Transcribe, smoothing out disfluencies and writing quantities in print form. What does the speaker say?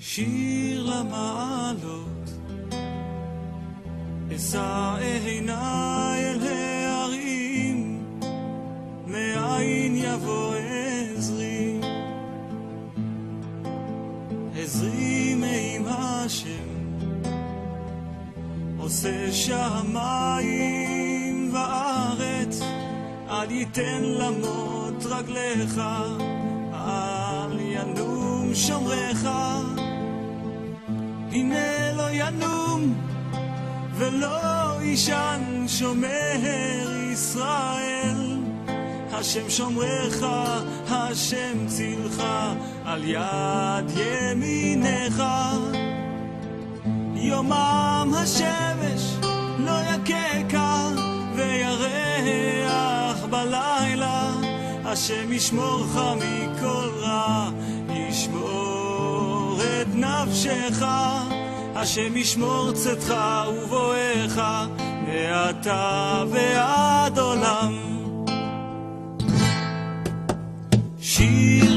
שיר למעלות, אשא עיניי אל הערים, מאין יבוא עזרי, עזרי מעם השם, עושה שמיים וארץ, אל ייתן למות רגליך, אל ינום שומרך, הנה לא ינום ולא ישן שומר ישראל, השם שומרך, השם צילך, על יד ימינך. יומם השמש לא יקקה וירח בלילה, השם ישמורך מכל רע, ישמור את נפשך, השם ישמור צאתך ובואך מעתה ועד עולם. שיר